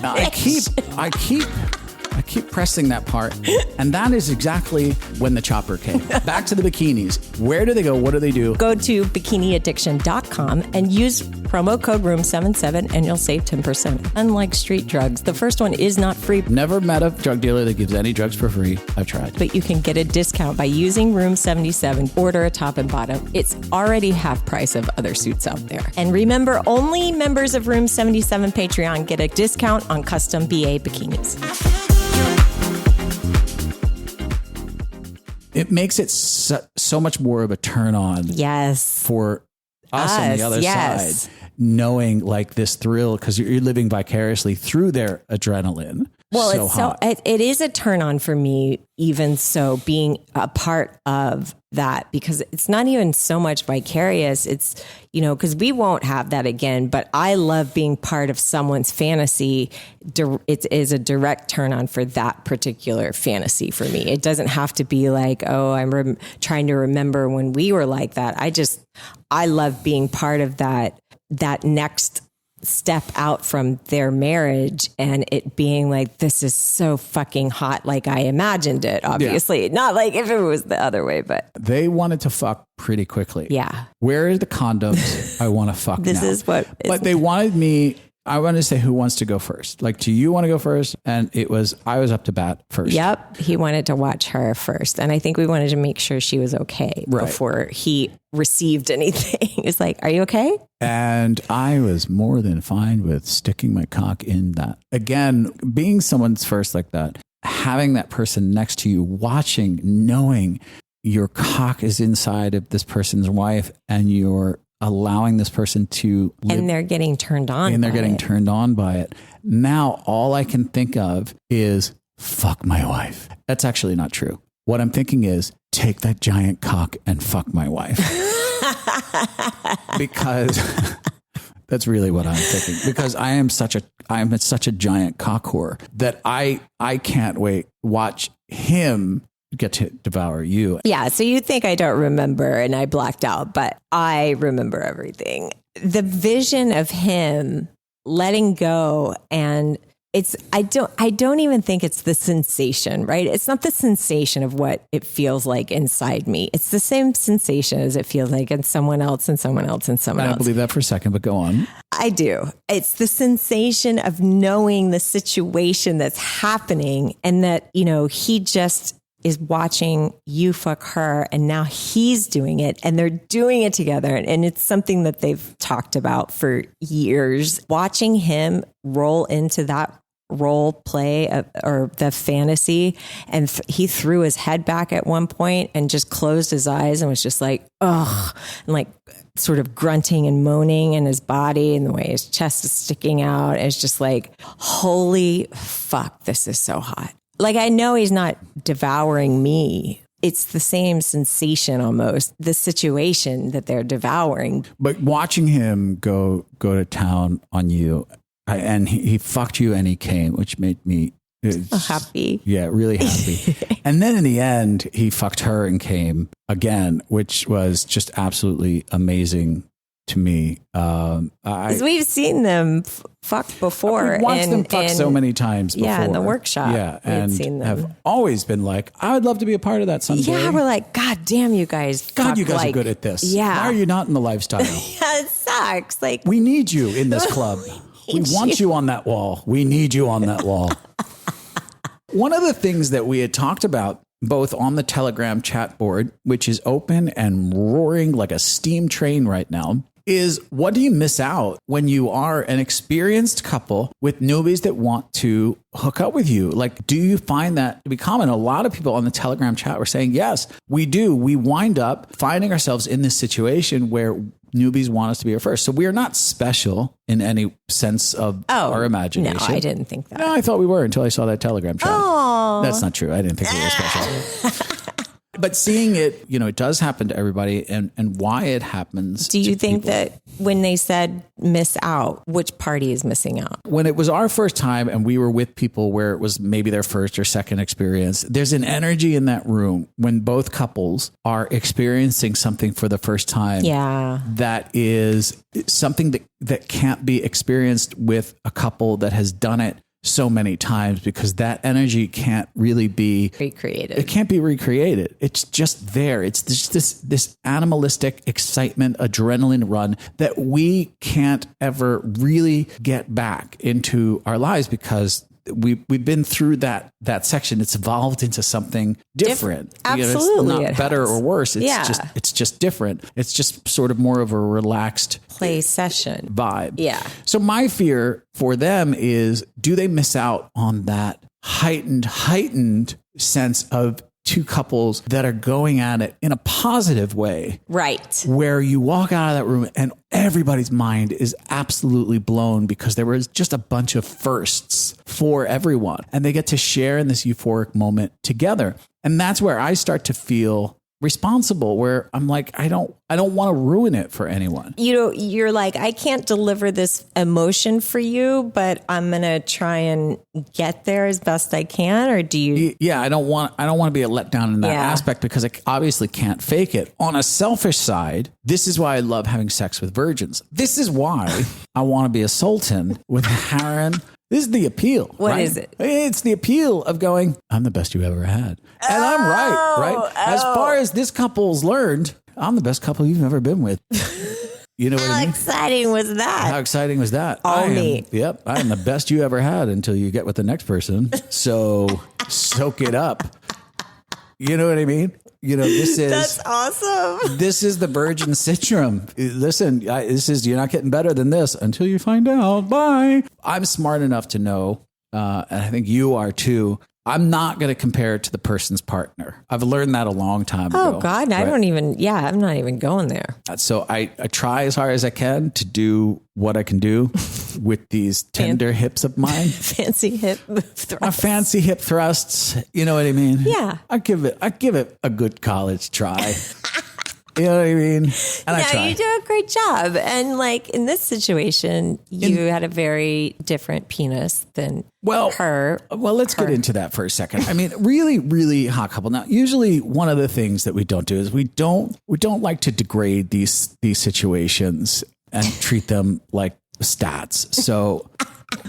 crotch. I keep pressing that part. And that is exactly when the chopper came. Back to the bikinis. Where do they go? What do they do? Go to bikiniaddiction.com and use promo code ROOM77 and you'll save 10%. Unlike street drugs, the first one is not free. Never met a drug dealer that gives any drugs for free. I've tried. But you can get a discount by using ROOM77. Order a top and bottom. It's already half price of other suits out there. And remember, only members of ROOM77 Patreon get a discount on custom BA bikinis. It makes it so much more of a turn on. Yes. For us on the other side, knowing like this thrill because you're living vicariously through their adrenaline. Well, it is a turn on for me, even so being a part of that, because it's not even so much vicarious. It's, because we won't have that again, but I love being part of someone's fantasy. It is a direct turn on for that particular fantasy for me. It doesn't have to be like, oh, I'm trying to remember when we were like that. I love being part of that next step out from their marriage and it being like, this is so fucking hot like I imagined it, obviously. Yeah. Not like if it was the other way, but they wanted to fuck pretty quickly. Yeah. Where are the condoms? I want to fuck this now. Is what but they wanted me, I wanted to say, who wants to go first? Like, do you want to go first? And I was up to bat first. Yep. He wanted to watch her first. And I think we wanted to make sure she was okay before he received anything. It's like, are you okay? And I was more than fine with sticking my cock in that. Again, being someone's first like that, having that person next to you, watching, knowing your cock is inside of this person's wife and you're allowing this person to live. And they're getting turned on. And they're getting turned on by it. Now, all I can think of is fuck my wife. That's actually not true. What I'm thinking is take that giant cock and fuck my wife. Because that's really what I'm thinking. Because I am such a giant cock whore that I can't wait. Watch him get to devour you. Yeah, so you think I don't remember and I blacked out, but I remember everything. The vision of him letting go, and I don't even think it's the sensation, right? It's not the sensation of what it feels like inside me. It's the same sensation as it feels like in someone else and someone else and someone else. I don't believe that for a second, but go on. I do. It's the sensation of knowing the situation that's happening and that, he just is watching you fuck her, and now he's doing it, and they're doing it together. And it's something that they've talked about for years. Watching him roll into that role play or the fantasy, and he threw his head back at one point and just closed his eyes and was just like, ugh, and like sort of grunting and moaning in his body, and the way his chest is sticking out. It's just like, holy fuck, this is so hot. Like, I know he's not devouring me. It's the same sensation almost, the situation that they're devouring. But watching him go to town on you, and he fucked you and he came, which made me happy. Yeah, really happy. And then in the end, he fucked her and came again, which was just absolutely amazing to me. Because we've seen them fuck before. We've watched them fuck so many times before. Yeah, in the workshop. Yeah, and have always been like, I would love to be a part of that someday. Yeah, we're like, God damn, you guys. God, you guys are good at this. Yeah. Why are you not in the lifestyle? Yeah, it sucks. Like, we need you in this club. We want you on that wall. We need you on that wall. One of the things that we had talked about both on the Telegram chat board, which is open and roaring like a steam train right now, is what do you miss out when you are an experienced couple with newbies that want to hook up with you? Like, do you find that to be common? A lot of people on the Telegram chat were saying, yes, we do. We wind up finding ourselves in this situation where newbies want us to be our first. So we are not special in any sense of our imagination. No, I didn't think that. No, I thought we were until I saw that Telegram chat. Oh, that's not true. I didn't think we were special. But seeing it, it does happen to everybody, and why it happens. Do you think that when they said miss out, which party is missing out? When it was our first time and we were with people where it was maybe their first or second experience, there's an energy in that room when both couples are experiencing something for the first time. Yeah. That is something that can't be experienced with a couple that has done it so many times, because that energy can't really be recreated. It can't be recreated. It's just there. It's just this animalistic excitement, adrenaline run that we can't ever really get back into our lives, because we've been through that section. It's evolved into something different. Absolutely. It's not better or worse. It's just different. It's just sort of more of a relaxed play session vibe. Yeah. So my fear for them is, do they miss out on that heightened sense of two couples that are going at it in a positive way? Right. Where you walk out of that room and everybody's mind is absolutely blown because there was just a bunch of firsts for everyone, and they get to share in this euphoric moment together. And that's where I start to feel responsible, where I'm like, I don't want to ruin it for anyone. You're like, I can't deliver this emotion for you, but I'm going to try and get there as best I can. Or do you? Yeah, I don't want to be a letdown in that aspect, because I obviously can't fake it. On a selfish side, this is why I love having sex with virgins. This is why I want to be a sultan with harem. This is the appeal. What is it? It's the appeal of going, I'm the best you ever had. And I'm right? As far as this couple's learned, I'm the best couple you've ever been with. You know what I mean? How exciting was that? How exciting was that? Me. Yep. I am the best you ever had until you get with the next person. So soak it up. You know what I mean? That's awesome. This is the virgin syndrome. Listen, you're not getting better than this until you find out. Bye. I'm smart enough to know, and I think you are too, I'm not going to compare it to the person's partner. I've learned that a long time ago. Oh God, right? I'm not even going there. So I try as hard as I can to do what I can do with these tender hips of mine. Fancy hip thrusts. My fancy hip thrusts. You know what I mean? Yeah. I give it a good college try. You know what I mean? And I try. You do a great job. And like in this situation, you had a very different penis than her. Well, let's get into that for a second. I mean, really, really hot couple. Now, usually one of the things that we don't do is we don't like to degrade these situations and treat them like stats. So,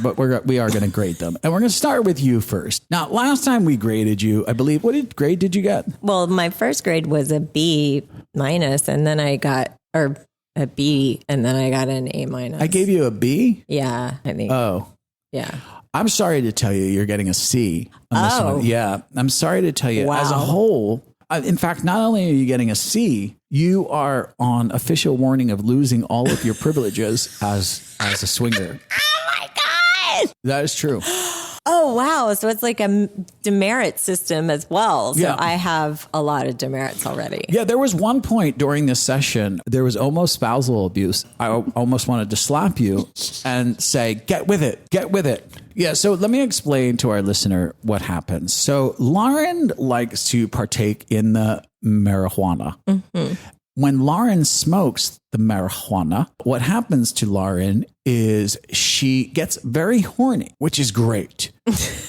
but we are going to grade them, and we're going to start with you first. Now, last time we graded you, I believe, what grade did you get? Well, my first grade was a B-, and then I got a B, and then I got an A-. I gave you a B? Yeah, I think. Oh, yeah. I'm sorry to tell you, you're getting a C on this one. Yeah, I'm sorry to tell you, as a whole. In fact, not only are you getting a C, you are on official warning of losing all of your privileges as a swinger. Oh my God! That is true. Oh, wow. So it's like a demerit system as well. So Yeah. I have a lot of demerits already. Yeah, there was one point during this session, there was almost spousal abuse. I almost wanted to slap you and say, get with it, get with it. Yeah, so let me explain to our listener what happens. So Lauren likes to partake in the marijuana. Mm-hmm. When Lauren smokes the marijuana, what happens to Lauren is she gets very horny, which is great.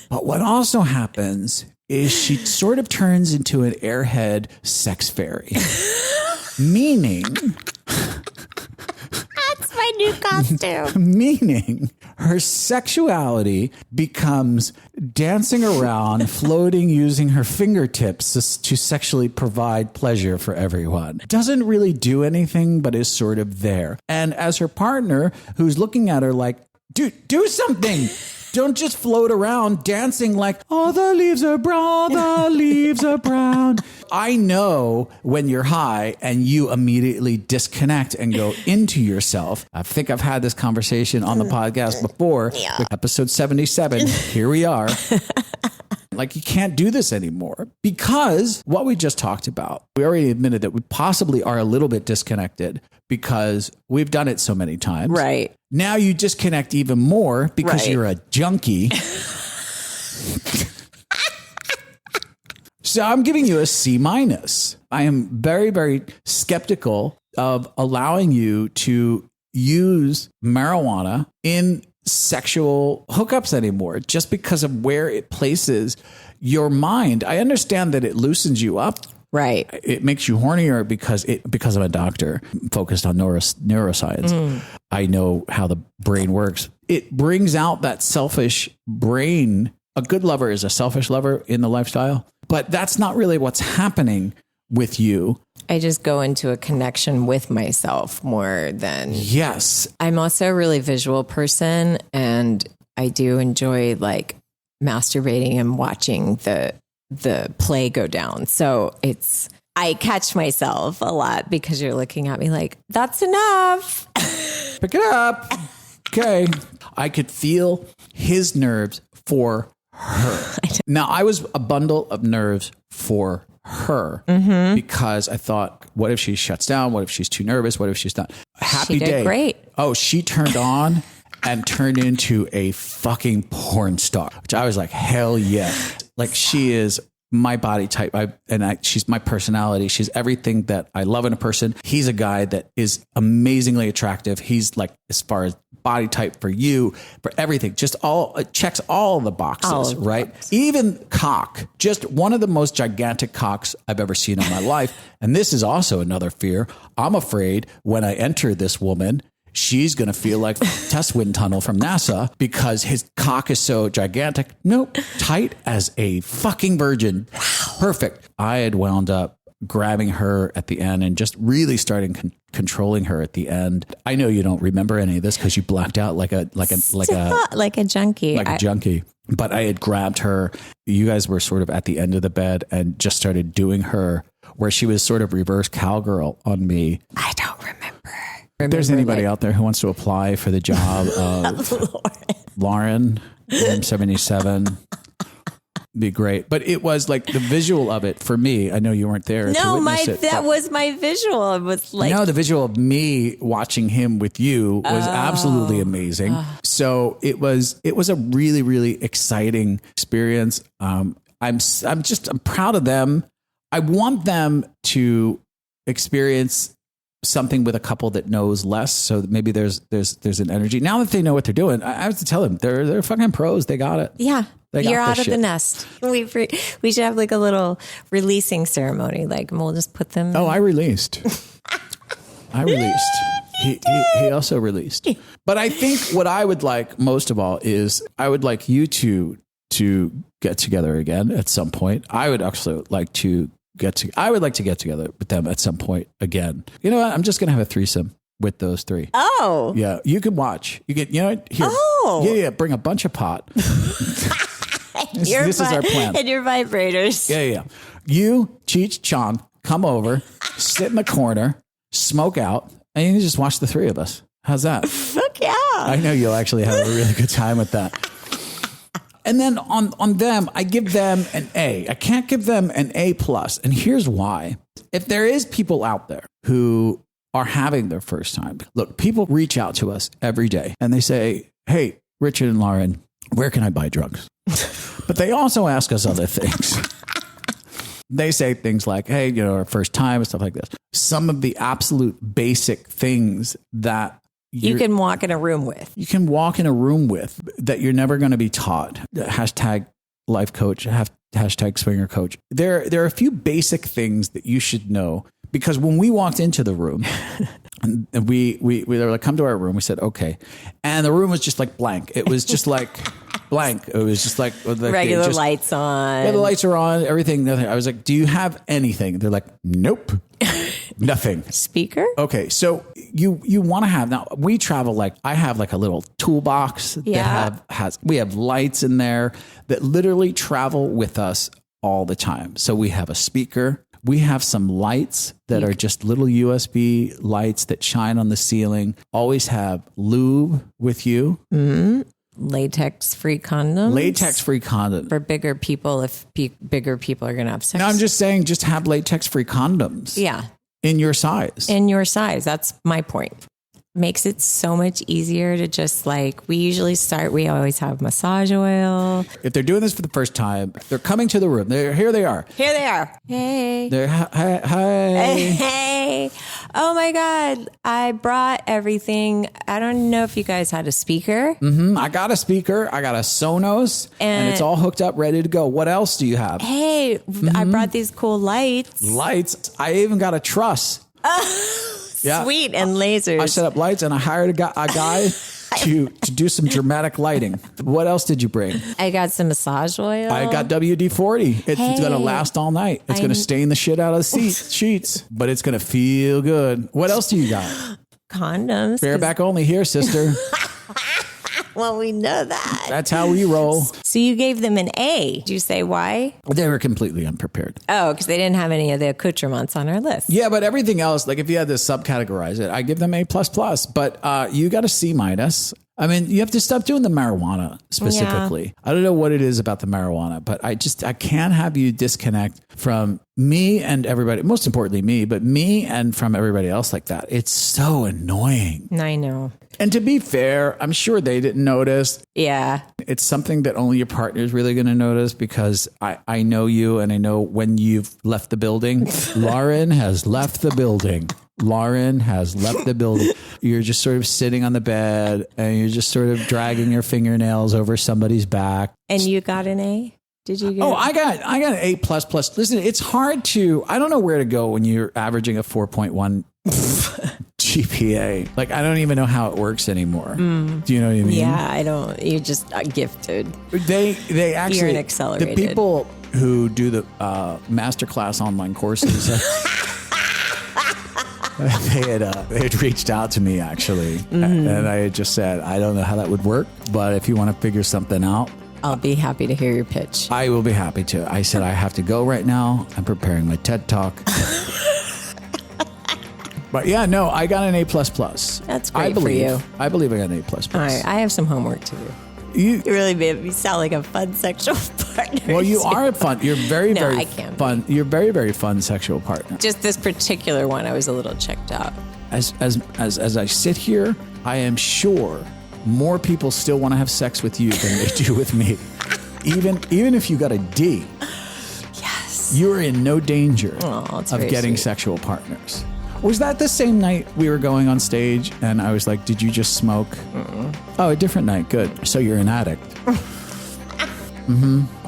But what also happens is she sort of turns into an airhead sex fairy. Meaning... That's my new costume. Meaning her sexuality becomes dancing around, floating, using her fingertips to sexually provide pleasure for everyone. Doesn't really do anything, but is sort of there. And as her partner, who's looking at her like, dude, do something. Don't just float around dancing like, oh, the leaves are brown, the leaves are brown. I know when you're high and you immediately disconnect and go into yourself. I think I've had this conversation on the podcast before. Yeah. With episode 77. Here we are. Like, you can't do this anymore because what we just talked about, we already admitted that we possibly are a little bit disconnected because we've done it so many times. Right. Now you disconnect even more because you're a junkie. So I'm giving you a C-. I am very, very skeptical of allowing you to use marijuana in sexual hookups anymore just because of where it places your mind. I understand that it loosens you up. Right. It makes you hornier because I'm a doctor focused on neuroscience. I know how the brain works. It brings out that selfish brain. A good lover is a selfish lover in the lifestyle, but that's not really what's happening with you. I just go into a connection with myself more than... Yes. I'm also a really visual person, and I do enjoy like masturbating and watching the play go down. So I catch myself a lot because you're looking at me like, that's enough. Pick it up. Okay. I could feel his nerves for her. Now, I was a bundle of nerves for her because I thought, what if she shuts down? What if she's too nervous? What if she's not? Happy She did day. great. Oh, she turned on and turned into a fucking porn star, which I was like, hell yeah. Like, she is my body type. She's my personality. She's everything that I love in a person. He's a guy that is amazingly attractive. He's like, as far as body type for you, for everything, just checks all the boxes, right? Even cock, just one of the most gigantic cocks I've ever seen in my life. And this is also another fear. I'm afraid when I enter this woman, she's going to feel like Test Wind Tunnel from NASA because his cock is so gigantic. Nope. Tight as a fucking virgin. Wow. Perfect. I had wound up grabbing her at the end and just really starting controlling her at the end. I know you don't remember any of this because you blacked out like a junkie. Like a junkie. But I had grabbed her. You guys were sort of at the end of the bed and just started doing her where she was sort of reverse cowgirl on me. I don't remember. If there's anybody out there who wants to apply for the job of Lauren, room 77, be great. But it was like the visual of it for me. I know you weren't there. No, that was my visual. It was like, no, the visual of me watching him with you was absolutely amazing. So it was a really, really exciting experience. I'm proud of them. I want them to experience something with a couple that knows less. So maybe there's an energy. Now that they know what they're doing, I have to tell them they're fucking pros. They got it. Yeah. You're out of shit. the nest. We should have like a little releasing ceremony. Like, we'll just put them. Oh, I released. He also released. But I think what I would like most of all is I would like you two to get together again at some point. I would also like to get together with them at some point again. You know what? I'm just going to have a threesome with those three. Oh. Yeah. You can watch. You get, you know, here. Oh. Yeah. Bring a bunch of pot. This is our plan. And your vibrators. Yeah. You, Cheech, Chong, come over, sit in the corner, smoke out, and you can just watch the three of us. How's that? Fuck yeah. I know you'll actually have a really good time with that. And then on them, I give them an A. I can't give them an A+. And here's why. If there is people out there who are having their first time, look, people reach out to us every day and they say, hey, Richard and Lauren, where can I buy drugs? But they also ask us other things. They say things like, hey, you know, our first time and stuff like this. Some of the absolute basic things that you can walk in a room with. You can walk in a room with that you're never going to be taught. Hashtag life coach, hashtag swinger coach. There are a few basic things that you should know, because when we walked into the room and we were like, come to our room, we said, okay. And the room was just like blank. It was just like blank. It was just like regular lights on. Yeah, the lights are on, everything. Nothing. I was like, do you have anything? They're like, nope. Nothing. Speaker? Okay, so you want to have, now we travel, like I have like a little toolbox that we have lights in there that literally travel with us all the time. So we have a speaker, we have some lights that are just little USB lights that shine on the ceiling. Always have lube with you. Mm-hmm. Latex-free condoms. Latex-free condoms. For bigger people, if bigger people are going to have sex. No, I'm just saying, just have latex-free condoms. Yeah. In your size. That's my point. Makes it so much easier to just like, we always have massage oil. If they're doing this for the first time, they're coming to the room. Here they are. Hey. They're hi. Hey. Oh my God. I brought everything. I don't know if you guys had a speaker. Mm-hmm. I got a speaker. I got a Sonos and it's all hooked up, ready to go. What else do you have? Hey, I brought these cool lights. Lights. I even got a truss. Yeah. Sweet, and lasers. I set up lights and I hired a guy to do some dramatic lighting. What else did you bring? I got some massage oil. I got WD-40. It's going to last all night. It's going to stain the shit out of the sheets, but it's going to feel good. What else do you got? Condoms. Bareback only here, sister. Well, we know that. That's how we roll. So you gave them an A. Did you say why? They were completely unprepared. Oh, because they didn't have any of the accoutrements on our list. Yeah, but everything else, like if you had to subcategorize it, I give them A++. But you got a C-. I mean, you have to stop doing the marijuana specifically. Yeah. I don't know what it is about the marijuana, but I can't have you disconnect from me and everybody. Most importantly, me, but me and from everybody else like that. It's so annoying. I know. And to be fair, I'm sure they didn't notice. Yeah. It's something that only your partner is really going to notice, because I know you and I know when you've left the building. Lauren has left the building. You're just sort of sitting on the bed and you're just sort of dragging your fingernails over somebody's back. And you got an A? Did you get I got an A++. Listen, it's hard I don't know where to go when you're averaging a 4.1 GPA. Like, I don't even know how it works anymore. Do you know what I mean? Yeah, I don't. You're just gifted. They actually, you're an accelerated. The people who do the masterclass online courses, they had reached out to me actually, and I had just said, I don't know how that would work, but if you want to figure something out, I'll be happy to hear your pitch. I will be happy to. I said, I have to go right now. I'm preparing my TED Talk. But yeah, no, I got an A++. That's great for you. I believe I got an A++. All right, I have some homework to do. You really made me sound like a fun sexual partner. Well, you are fun. You're very, no, very I can't fun. You're very, very fun sexual partner. Just this particular one, I was a little checked out. As I sit here, I am sure more people still want to have sex with you than they do with me. Even if you got a D. Yes. Yes. You were in no danger It's of very getting sweet. sexual partners. Was that the same night we were going on stage and I was like, did you just smoke? Oh, a different night. Good. So you're an addict.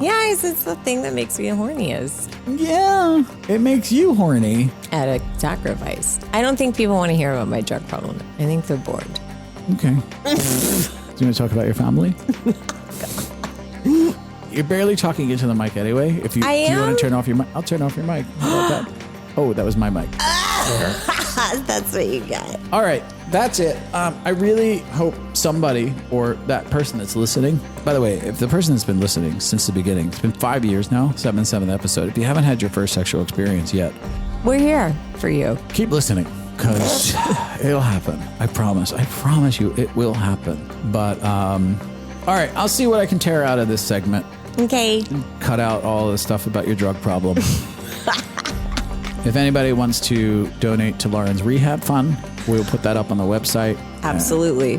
Yeah, it's the thing that makes me horny is Yeah, it makes you horny. addict sacrifice. I don't think people want to hear about my drug problem. I think they're bored. Okay. Do you want to talk about your family? You're barely talking into the mic anyway. If you, I do you want am? to turn off your mic? I'll turn off your mic. How about that? Oh, that was my mic. That's what you got. All right, that's it. I really hope somebody or that person that's listening, by the way, if the person that's been listening since the beginning, it's been 5 years now, 7th episode. If you haven't had your first sexual experience yet, We're here for you. keep listening because it'll happen. I promise. I promise you it will happen. But, all right, I'll see what I can tear out of this segment. Okay. Cut out all the stuff about your drug problem. If anybody wants to donate to Lauren's rehab fund, we'll put that up on the website. Absolutely.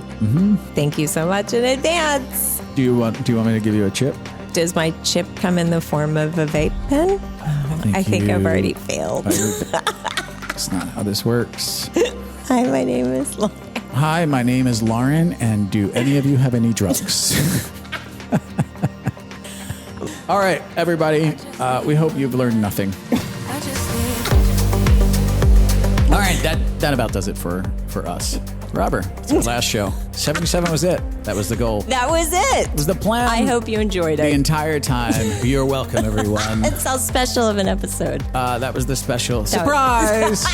Thank you so much in advance. Do you want me to give you a chip? Does my chip come in the form of a vape pen? I think I've already failed. That's not how this works. Hi, my name is Lauren. Hi, my name is Lauren, and do any of you have any drugs? All right, everybody. We hope you've learned nothing. All right, that about does it for us. Robert, it's our last show. 77 was it. That was the goal. That was it. It was the plan. I hope you enjoyed The it. entire time. You're welcome, everyone. It's so special of an episode. That was the special surprise.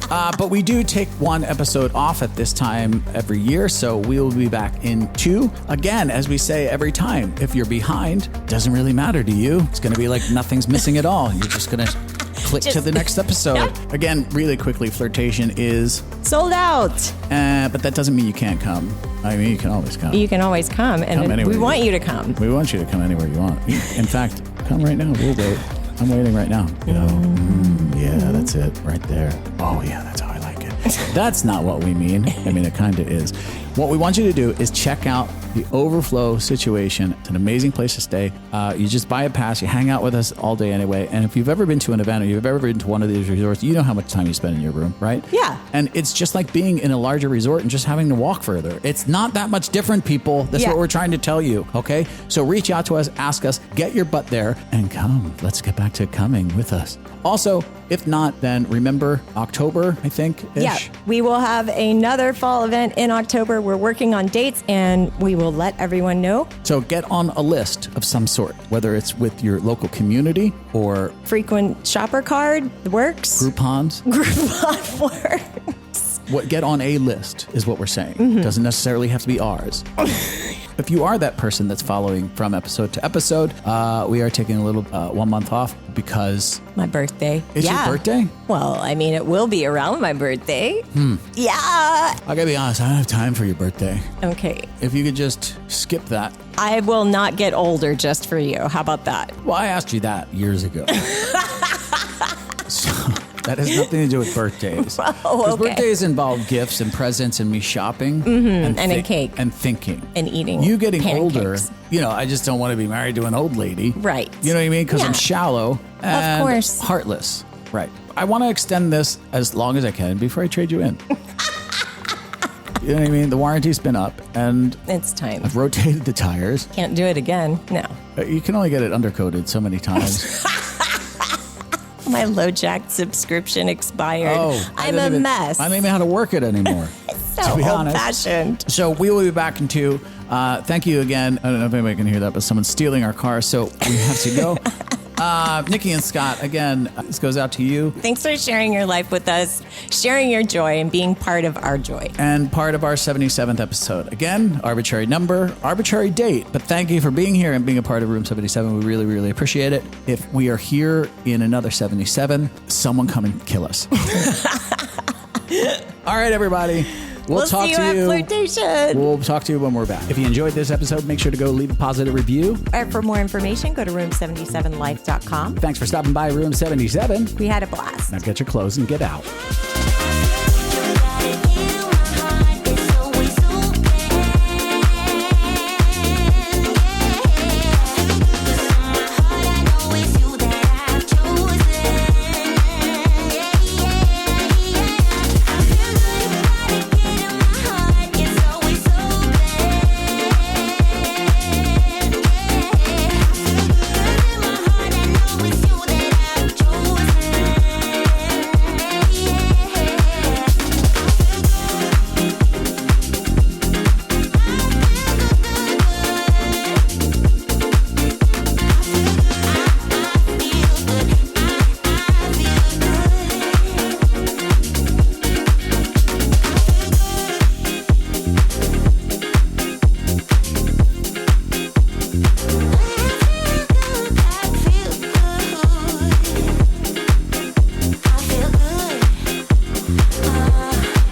But we do take one episode off at this time every year, so we will be back in 2. Again, as we say every time, if you're behind, doesn't really matter to you. It's going to be like nothing's missing at all. You're just going to click to the next episode. Yep. Again, really quickly, Flirtation is sold out. But that doesn't mean you can't come. I mean, you can always come. You can always come, and Come anywhere we want you to come. We want you to come anywhere you want. In fact, come right now. We'll wait. I'm waiting right now. You know, yeah, that's it right there. Oh, yeah, that's how I like it. That's not what we mean. I mean, it kind of is. What we want you to do is check out the Overflow situation. It's an amazing place to stay. You just buy a pass. You hang out with us all day anyway. And if you've ever been to an event or you've ever been to one of these resorts, you know how much time you spend in your room, right? Yeah. And it's just like being in a larger resort and just having to walk further. It's not that much different, people. That's what we're trying to tell you, okay? So reach out to us, ask us, get your butt there, and come. Let's get back to coming with us. Also, if not, then remember October, I think, ish. Yeah, we will have another fall event in October. We're working on dates, and we will let everyone know. So get on a list of some sort, whether it's with your local community or Frequent shopper card works. Groupons. Groupon works. Get on a list is what we're saying. Mm-hmm. Doesn't necessarily have to be ours. If you are that person that's following from episode to episode, we are taking a little 1 month off because my birthday. It's your birthday? Well, I mean, it will be around my birthday. Yeah. I gotta be honest, I don't have time for your birthday. Okay. If you could just skip that. I will not get older just for you. How about that? Well, I asked you that years ago. So that has nothing to do with birthdays. Because birthdays involve gifts and presents and me shopping. And a cake. And thinking. And eating You getting pancakes. older, you know, I just don't want to be married to an old lady. Right. You know what I mean? Because I'm Yeah. shallow and course. heartless. Right. I want to extend this as long as I can before I trade you in. You know what I mean? The warranty's been up and It's time. I've rotated the tires. Can't do it again. No. You can only get it undercoated so many times. My LoJack subscription expired. I'm a mess. I don't even know how to work it anymore. So to be honest. old-fashioned. So we will be back in 2. Thank you again. I don't know if anybody can hear that, but someone's stealing our car, so we have to go. Nikki and Scott, again, this goes out to you. Thanks for sharing your life with us, sharing your joy, and being part of our joy. And part of our 77th episode. Again, arbitrary number, arbitrary date. But thank you for being here and being a part of Room 77. We really, really appreciate it. If we are here in another 77, someone come and kill us. All right, everybody. We'll talk see you to at you. Flirtation. We'll talk to you when we're back. If you enjoyed this episode, make sure to go leave a positive review. Or for more information, go to room77life.com. Thanks for stopping by Room 77. We had a blast. Now get your clothes and get out. Bye.